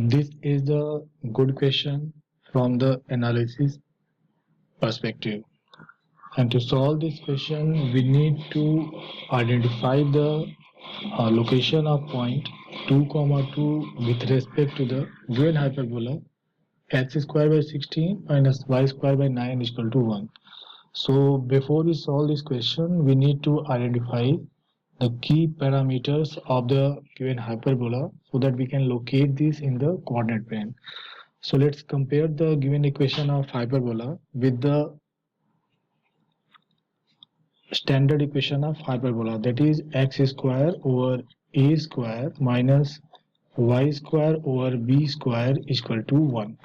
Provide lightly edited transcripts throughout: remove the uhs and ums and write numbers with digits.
This is the good question from the analysis perspective. And to solve this question, we need to identify the location of point 2, 2 with respect to the given hyperbola x square by 16 minus y square by 9 is equal to 1. So before we solve this question, we need to identify the key parameters of the given hyperbola so that we can locate this in the coordinate plane. So let's compare the given equation of hyperbola with the standard equation of hyperbola, that is x square over a square minus y square over b square is equal to 1.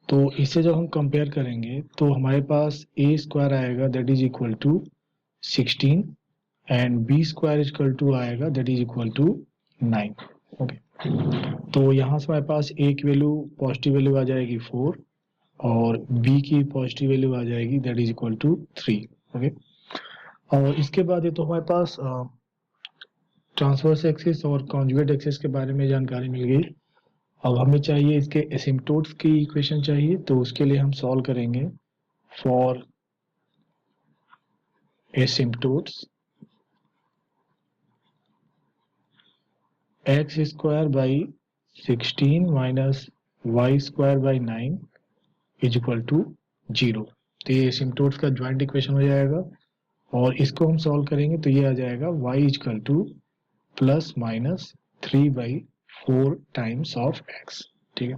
तो इसे जब हम compare करेंगे तो हमारे पास a square आएगा that is equal to 16 and b square is equal to आएगा that is equal to 9. Okay, तो यहाँ से हमारे पास a की वैल्यू पॉजिटिव वैल्यू आ जाएगी 4 और b की पॉजिटिव वैल्यू आ जाएगी that is equal to 3. Okay, और इसके बाद ये तो हमारे पास ट्रांसवर्स एक्सिस और कॉन्जुगेट एक्सिस के बारे में जानकारी मिल गई. अब हमें चाहिए इसके एसिम्पटोट्स की इक्वेशन चाहिए, तो उसके लिए हम सॉल्व करेंगे for asymptotes x square by 16 minus y square by 9 is equal to 0. तो ये एसिम्पटोट्स का ज्वाइंट इक्वेशन हो जाएगा और इसको हम सॉल्व करेंगे तो ये आ जाएगा y is equal two plus minus 3/4 times of x. ठीक है,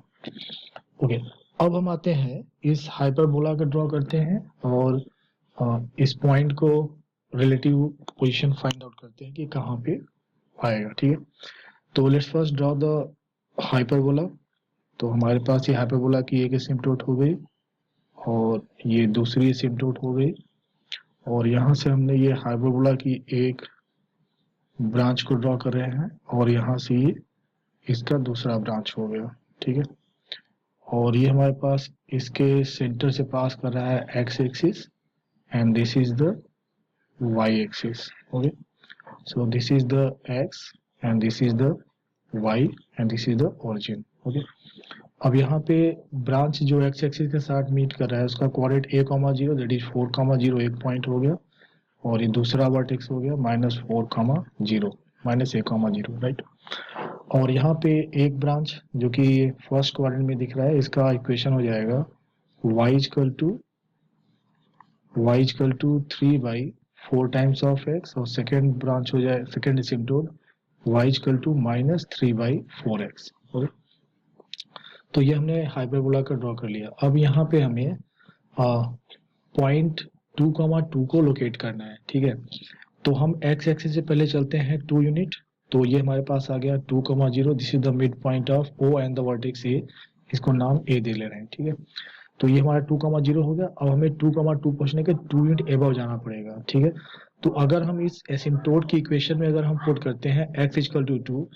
ओके. अब हम आते हैं इस हाइपरबोला का ड्रॉ करते हैं और इस पॉइंट को रिलेटिव पोजीशन फाइंड आउट करते हैं कि कहाँ पे आएगा. ठीक है, तो let's first draw the hyperbola. तो हमारे पास ये हाइपरबोला की एक एसिम्पटोट हो गई और ये दूसरी एसिम्पटोट हो गई और यहाँ से हमने ये हाइपरबोला की एक ब्रांच को ड्रॉ कर रहे हैं और यहाँ से ये इसका दूसरा ब्रांच हो गया. ठीक है, और ये हमारे पास इसके सेंटर से पास कर रहा है x axis and this is the y axis. Okay, so this is the x and this is the y and this is the origin. Okay, अब यहाँ पे ब्रांच जो एक्स एक्सिस के साथ मीट कर रहा है उसका कोऑर्डिनेट a,0 दैट इज 4,0 एक पॉइंट हो गया और ये दूसरा वर्टेक्स हो गया -4,0 माइनस a,0, राइट. और यहाँ पे एक ब्रांच जो कि फर्स्ट क्वाड्रेंट में दिख रहा है इसका इक्वेशन हो जाएगा y equal to 3/4 times of x और सेकेंड ब्रांच हो जाए second asymptote y equal to -3/4x. Okay, तो ये हमने हाइपरबोला का ड्रॉ कर लिया. अब यहाँ पे हमें पॉइंट 2,2 को लोकेट करना है. ठीक है, तो हम x एक्सिस से पहले चलते हैं 2 यूनिट. तो ये हमारे पास आ गया 2,0. This is the mid point of O and the vertex A. इसको नाम A दे ले रहे हैं. ठीक है, तो ये हमारा 2,0 हो गया. अब हमें 2,2 पहुंचने के 2 यूनिट एबव जाना पड़ेगा. ठीक है, तो अगर हम इस एसिम्पटोट की इक्वेशन में अगर हम पुट करते हैं x इक्वल टू 2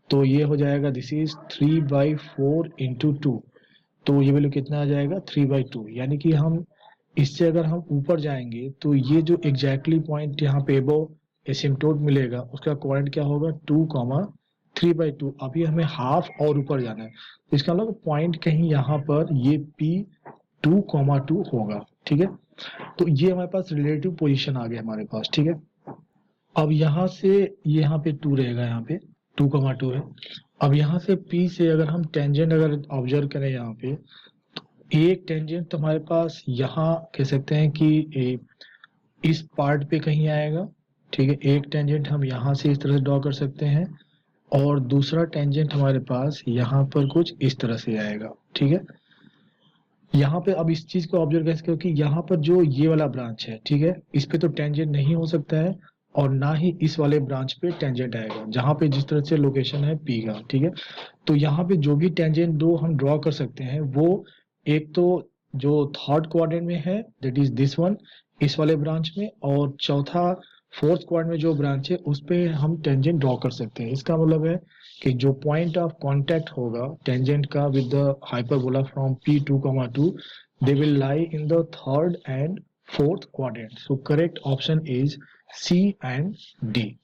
तो ये हो जाएगा दिस इज 3/4 इंटू 2. तो ये वैल्यू कितना आ जाएगा 3/2. यानी कि हम इससे अगर हम ऊपर जाएंगे तो ये जो एग्जैक्टली पॉइंट यहाँ पे एबव एसिम्पटोट मिलेगा उसका कोऑर्डिनेट क्या होगा 2,3/2. अभी हमें हाफ और ऊपर जाना है तो इसका मतलब पॉइंट कहीं यहाँ पर ये P2,2 होगा. ठीक है, तो ये हमारे पास रिलेटिव पोजीशन आ गया हमारे पास. ठीक है, अब यहाँ से यहाँ पे 2 रहेगा, यहाँ पे 2,2 है. अब यहाँ से P से अगर हम टेंजेंट अगर ऑब्जर्व करें यहाँ पे तो एक टेंजेंट तो हमारे पास यहाँ कह सकते हैं कि इस पार्ट पे कहीं आएगा. ठीक है, एक टेंजेंट हम यहाँ से इस तरह से ड्रॉ कर सकते हैं और दूसरा टेंजेंट हमारे पास यहाँ पर कुछ इस तरह से आएगा. ठीक है, यहाँ पे अब इस चीज को ऑब्जर्व कर सकते हो कि यहाँ पर जो ये वाला ब्रांच है, ठीक है, इस पे तो टेंजेंट नहीं हो सकता है और ना ही इस वाले ब्रांच पे टेंजेंट आएगा जहाँ पे जिस तरह से लोकेशन है P का. ठीक है, तो यहाँ पे जो भी टेंजेंट दो हम ड्रॉ कर सकते हैं वो एक तो जो थर्ड क्वाड्रेंट में है दैट इज दिस वन इस वाले ब्रांच में और चौथा फोर्थ क्वाड्रेंट में जो ब्रांच है उस पे हम टेंजेंट ड्रॉ कर सकते हैं. इसका मतलब है कि जो पॉइंट ऑफ कांटेक्ट होगा टेंजेंट का with the hyperbola from P2,2 they will lie in the third and fourth quadrant. So correct option is C and D.